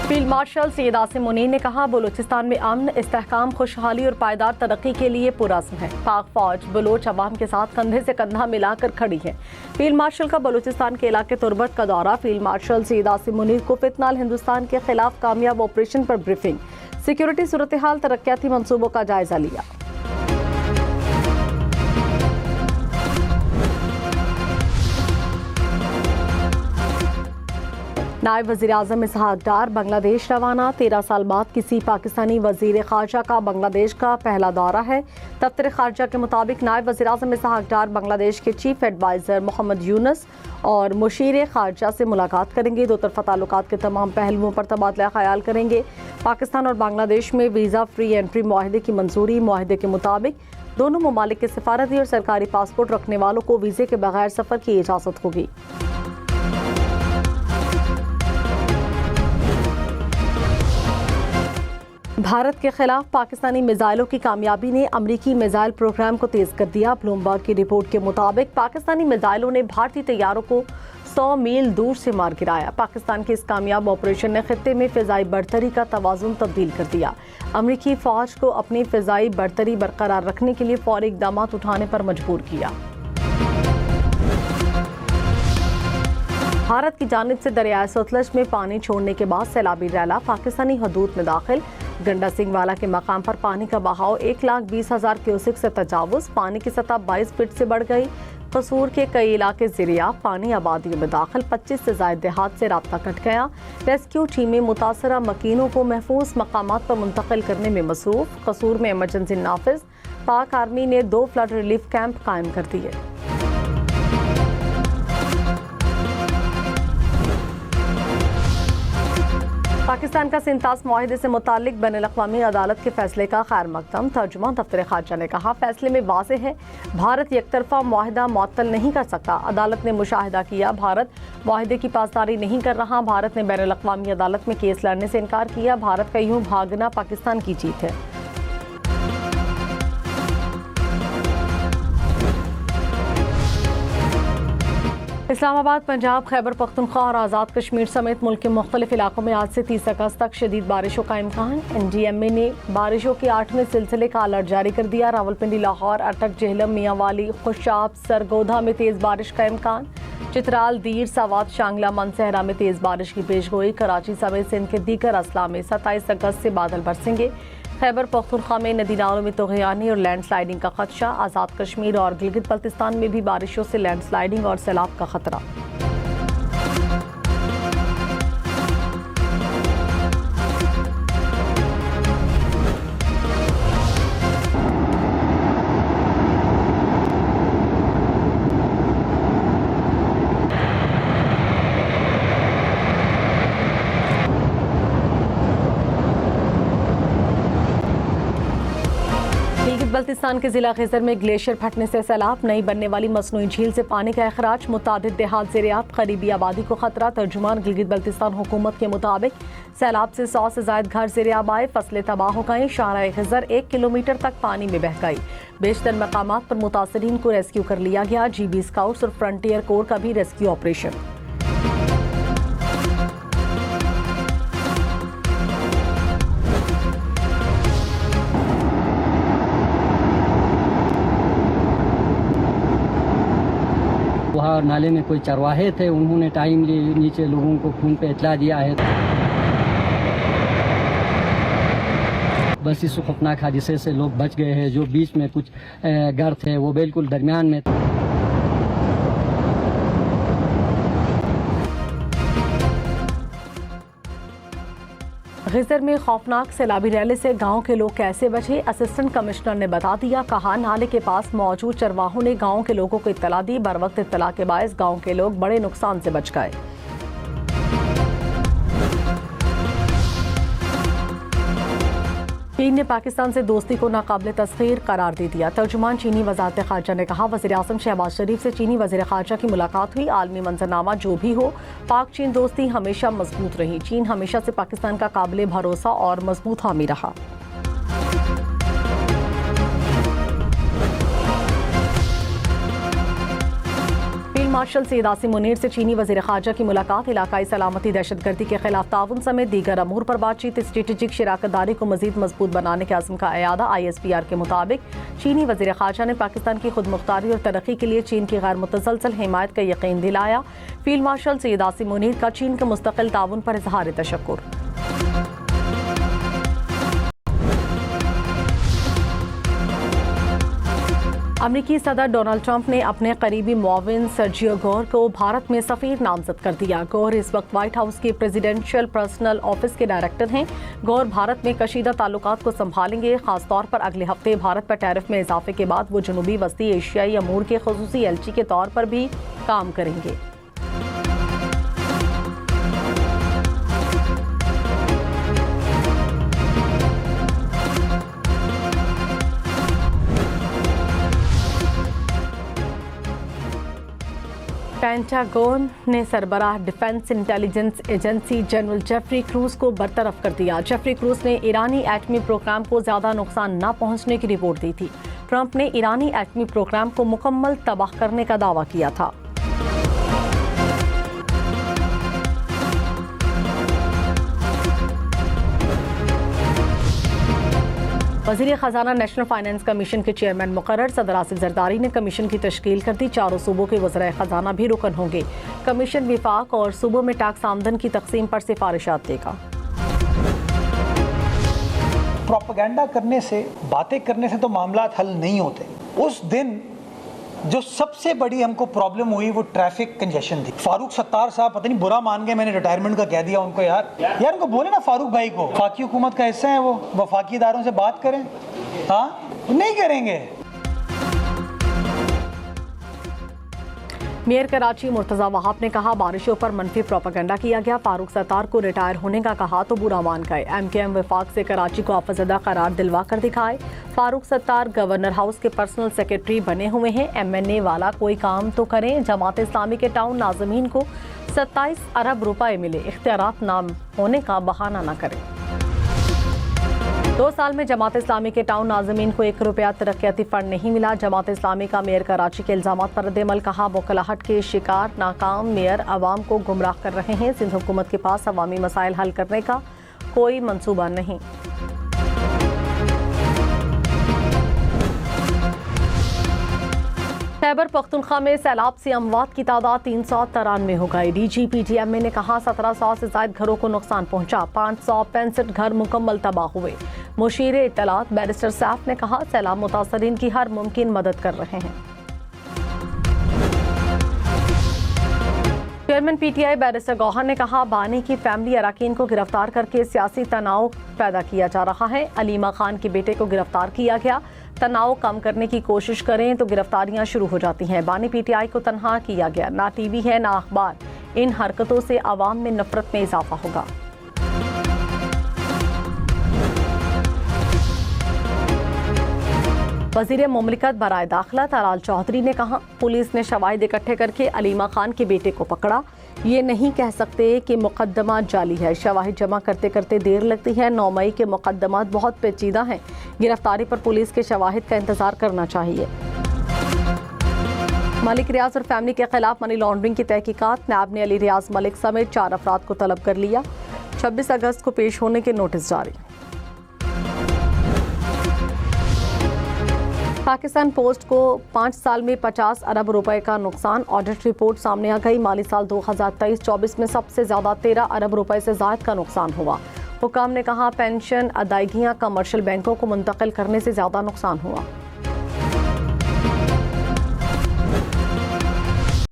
Field marshal Syed Asim Munir ने कहा, बलूचिस्तान में अमन, इस्तेहकाम, खुशहाली और पायदार तरक्की के लिए पुरअज़्म है। पाक फौज बलोच अवाम के साथ कंधे से कंधा मिलाकर खड़ी है। फील्ड मार्शल का बलूचिस्तान के इलाके तुर्बत का दौरा। फील्ड मार्शल सैयद आसिम मुनीर को फितनाल हिंदुस्तान के खिलाफ कामयाब ऑपरेशन पर ब्रीफिंग, सिक्योरिटी सूरत हाल, तरक्याती मंसूबों का जायजा लिया। नायब वज़ीर आज़म इसहाक डार बांग्लादेश रवाना। 13 साल बाद किसी पाकिस्तानी वज़ीर ख़ारजा का बांग्लादेश का पहला दौरा है। दफ्तर ख़ारजा के मुताबिक नायब वज़ीर आज़म इसहाक डार बांग्लादेश के चीफ एडवाइज़र मोहम्मद यूनुस और मुशीर ख़ारजा से मुलाकात करेंगे। दो तरफ़ा ताल्लुकात के तमाम पहलुओं पर तबादला ख़याल करेंगे। पाकिस्तान और बांग्लादेश में वीज़ा फ्री एंट्री मुआहदे की मंजूरी। मुआहदे के मुताबिक दोनों ममालिक के सफारती और सरकारी पासपोर्ट रखने वालों को वीज़े के बगैर सफ़र की इजाज़त होगी। भारत के खिलाफ पाकिस्तानी मिसाइलों की कामयाबी ने अमरीकी मिसाइल प्रोग्राम को तेज कर दिया। ब्लूमबर्ग की रिपोर्ट के मुताबिक पाकिस्तानी मिसाइलों ने भारतीय तैयारों को 100 मील दूर से मार गिराया। पाकिस्तान के इस कामयाब ऑपरेशन ने खित्ते में फिजाई बढ़तरी का तवाज़ुन तब्दील कर दिया। अमरीकी फौज को अपनी फिजाई बढ़तरी बरकरार रखने के लिए फौरी इक़दाम उठाने पर मजबूर किया। भारत की जानिब से दरियाए सतलज में पानी छोड़ने के बाद सैलाबी रैला पाकिस्तानी हदूद में दाखिल। गंडा सिंह वाला के मकाम पर पानी का बहाव 1,20,000 क्यूसेक से तजावुज़। पानी की सतह 22 फीट से बढ़ गई। कसूर के कई इलाके ज़िरिया पानी आबादियों में दाखिल। 25 से ज़ायद देहात से राब्ता कट गया। रेस्क्यू टीमें मुतासरा मकीनों को महफूज मकामात पर मुंतकिल करने में मसरूफ़। कसूर में इमरजेंसी नाफिज। पाक आर्मी ने 2 फ्लड रिलीफ कैंप कायम कर दिए। पाकिस्तान का सिंतास मुआहिदे से मुतालिक बैनुल-अक़वामी अदालत के फैसले का खैर मकदम। तर्जुमा दफ्तर ख़ारजा ने कहा, फैसले में वाज़ेह है भारत एकतरफा मुआहिदा मुअत्तल नहीं कर सकता। अदालत ने मुशाहिदा किया भारत मुआहिदे की पासदारी नहीं कर रहा। भारत ने बैनुल-अक़वामी अदालत में केस लड़ने से इनकार किया। भारत का यूं भागना पाकिस्तान की जीत है। इस्लामाबाद, पंजाब, खैबर पख्तूनख्वा और आज़ाद कश्मीर समेत मुल्क के मुख्तलिफ इलाकों में आज से 30 अगस्त तक शदीद बारिशों का इम्कान। NDMA ने बारिशों के 8वें सिलसिले का अलर्ट जारी कर दिया। रावलपिंडी, लाहौर, अटक, जेहलम, मियांवाली, खुशाब, सरगोधा में तेज़ बारिश का इम्कान। चित्राल, दीर, सावात, शांगला, मनसहरा में तेज़ बारिश की पेशगोई। कराची समेत सिंध के दीगर अजला में 27 अगस्त से बादल बरसेंगे। खैबर पख्तूनख्वा में नदी नालों में तग़यानी और लैंडस्लाइडिंग का खदशा। आज़ाद कश्मीर और गिलगित बल्तिस्तान में भी बारिशों से लैंडस्लाइडिंग और सैलाब का खतरा। बल्तिस्तान के जिला खिज़र में ग्लेशियर फटने से सैलाब। नई बनने वाली मसनूई झील से पानी का अखराज। मुतादिद देहात ज़ेरियाब, करीबी आबादी को खतरा। तर्जुमान गिलगित बल्तिस्तान हुकूमत के मुताबिक सैलाब से 100 से ज़ायद घर ज़ेरियाब आए। फसलें तबाह हो गई। शाहराए खिज़र 1 किलोमीटर तक पानी में बह गई। बेशतर मकामात पर मुतासरीन को रेस्क्यू कर लिया गया। GB स्काउट्स और फ्रंटियर कोर का भी रेस्क्यू ऑपरेशन। वहाँ नाले में कोई चरवाहे थे, उन्होंने टाइमली नीचे लोगों को फ़ोन पे इतला दिया है। बस इस खौफनाक हादसे से लोग बच गए हैं। जो बीच में कुछ घर थे वो बिल्कुल दरमियान में थे। खिज़र में खौफनाक सैलाबी रैले से गांव के लोग कैसे बचे, असिस्टेंट कमिश्नर ने बता दिया। कहा, नाले के पास मौजूद चरवाहों ने गांव के लोगों को इत्तला दी। बर वक्त इत्तला के बायस गांव के लोग बड़े नुकसान से बच गए। चीन ने पाकिस्तान से दोस्ती को नाकाबिले तस्खीर करार दे दिया। तर्जुमान चीनी वज़ारत ख़ारजा ने कहा, वज़ीर आज़म शहबाज शरीफ से चीनी वज़ीर ख़ारजा की मुलाकात हुई। आलमी मंजरनामा जो भी हो, पाक चीन दोस्ती हमेशा मजबूत रही। चीन हमेशा से पाकिस्तान का काबिल भरोसा और मजबूत हामी रहा। फील्ड मार्शल सैयद आसिम मुनीर से चीनी वज़ीर ख़ारजा की मुलाकात, इलाकाई सलामती, दहशतगर्दी के खिलाफ ताउन समेत दीगर अमूर पर बातचीत, स्ट्रेटेजिक शराकतदारी को मज़ीद मजबूत बनाने के अज़्म का अयादा। ISPR के मुताबिक चीनी वज़ीर ख़ारजा ने पाकिस्तान की खुद मुख्तारी और तरक्की के लिए चीन की गैर मुतसलसल हिमायत का यकीन दिलाया। फील्ड मार्शल सैयद आसिम मुनीर का चीन के मुस्तकिल ताउन पर इज़हार तशक्कुर। अमरीकी सदर डोनाल्ड ट्रंप ने अपने करीबी मुआविन सर्जियो गोर को भारत में सफ़ीर नामजद कर दिया। गोर इस वक्त व्हाइट हाउस के प्रेसिडेंशियल पर्सनल ऑफिस के डायरेक्टर हैं। गोर भारत में कशीदा ताल्लुकात को संभालेंगे। खासतौर पर अगले हफ्ते भारत पर टैरिफ में इजाफे के बाद वो जनूबी वस्ती एशियाई अमूर के खुसूसी एलची के तौर पर भी काम करेंगे। पेंटागन ने सरबराह defence intelligence agency general Jeffrey Kruse को बरतरफ कर दिया। जेफरी क्रूज ने ईरानी एटमी प्रोग्राम को ज्यादा नुकसान न पहुंचने की रिपोर्ट दी थी। ट्रंप ने ईरानी एटमी प्रोग्राम को मुकम्मल तबाह करने का दावा किया था। वज़ीर ख़जाना नेशनल फाइनेंस कमीशन के चेयरमैन मुकर्रर सदर आसिफ जरदारी ने कमीशन की तश्कील कर दी। चारों सूबों के वज़राए ख़जाना भी रुकन होंगे। कमीशन विफाक और सूबों में टैक्स आमदन की तकसीम पर सिफारिशात देगा। प्रोपेगेंडा करने से, बातें करने से तो मामला हल नहीं होते। उस दिन जो सबसे बड़ी हमको प्रॉब्लम हुई वो ट्रैफिक कंजेशन थी। फारूक सत्तार साहब पता नहीं बुरा मान गए, मैंने रिटायरमेंट का कह दिया उनको। यार उनको बोले ना फारूक भाई को, वफाकी हुकूमत का हिस्सा है वो, वफाकी इदारों से बात करें। हाँ, नहीं करेंगे। मेयर कराची मुर्तज़ा वहाब ने कहा बारिशों पर मनफी प्रोपेगेंडा किया गया। फारूक सत्तार को रिटायर होने का कहा तो बुरा मान गए। MKM वफाक से कराची को आफजदा करार दिलवा कर दिखाए। फारूक सत्तार गवर्नर हाउस के पर्सनल सेक्रेटरी बने हुए हैं। MNA वाला कोई काम तो करें। जमात इस्लामी के टाउन नाज़मीन को 27 अरब रुपए मिले, इख्तियारात नाम होने का बहाना न करें। 2 साल में जमात इस्लामी के टाउन नाज़मीन को 1 रुपया तरक्याती फंड नहीं मिला। जमात इस्लामी का मेयर कराची के इल्जामात पर रद्द-ए-अमल, कहा मुखलाहट के शिकार नाकाम मेयर अवाम को गुमराह कर रहे हैं। सिंध हुकूमत के पास अवामी मसाइल हल करने का कोई मंसूबा नहीं। खैबर पख्तूनख्वा में सैलाब से अमवात की तादाद 393 हो गई। DGPTMA ने कहा 1700 से ज्यादा घरों को नुकसान पहुंचा। 565 घर मुकम्मल तबाह हुए। मुशीर इत्तलात बैरिस्टर सैफ ने कहा सैलाब मुतासरीन की हर मुमकिन मदद कर रहे हैं। चेयरमैन PTI बैरिस्टर गौहर ने कहा बानी की फैमिली अरकान को गिरफ्तार करके सियासी तनाव पैदा किया जा रहा है। अलीमा खान के बेटे को गिरफ्तार किया गया। तनाव कम करने की कोशिश करें तो गिरफ्तारियां शुरू हो जाती हैं। बानी PTI को तनहा किया गया। ना TV है ना अखबार। इन हरकतों से आवाम में नफरत में इजाफा होगा। वज़ीर मुमलिकत बराए दाखिला तलाल चौधरी ने कहा पुलिस ने शवाहिद इकट्ठे करके अलीमा खान के बेटे को पकड़ा। ये नहीं कह सकते कि मुकदमा जाली है। शवाहिद जमा करते करते देर लगती है। 9 मई के मुकदमात बहुत पेचीदा हैं। गिरफ्तारी पर पुलिस के शवाहिद का इंतजार करना चाहिए। मलिक रियाज और फैमिली के खिलाफ मनी लॉन्ड्रिंग की तहकीकात। नायब ने अली रियाज मलिक समेत 4 अफराद को तलब कर लिया। 26 अगस्त को पेश होने के नोटिस जारी। पाकिस्तान पोस्ट को 5 साल में 50 अरब रुपए का नुकसान। ऑडिट रिपोर्ट सामने आ गई। माली साल 2023-24 में सबसे ज्यादा 13 अरब रुपए से ज्यादा का नुकसान हुआ। हुकाम ने कहा पेंशन अदायगियां कमर्शियल बैंकों को मुंतकिल करने से ज्यादा नुकसान हुआ।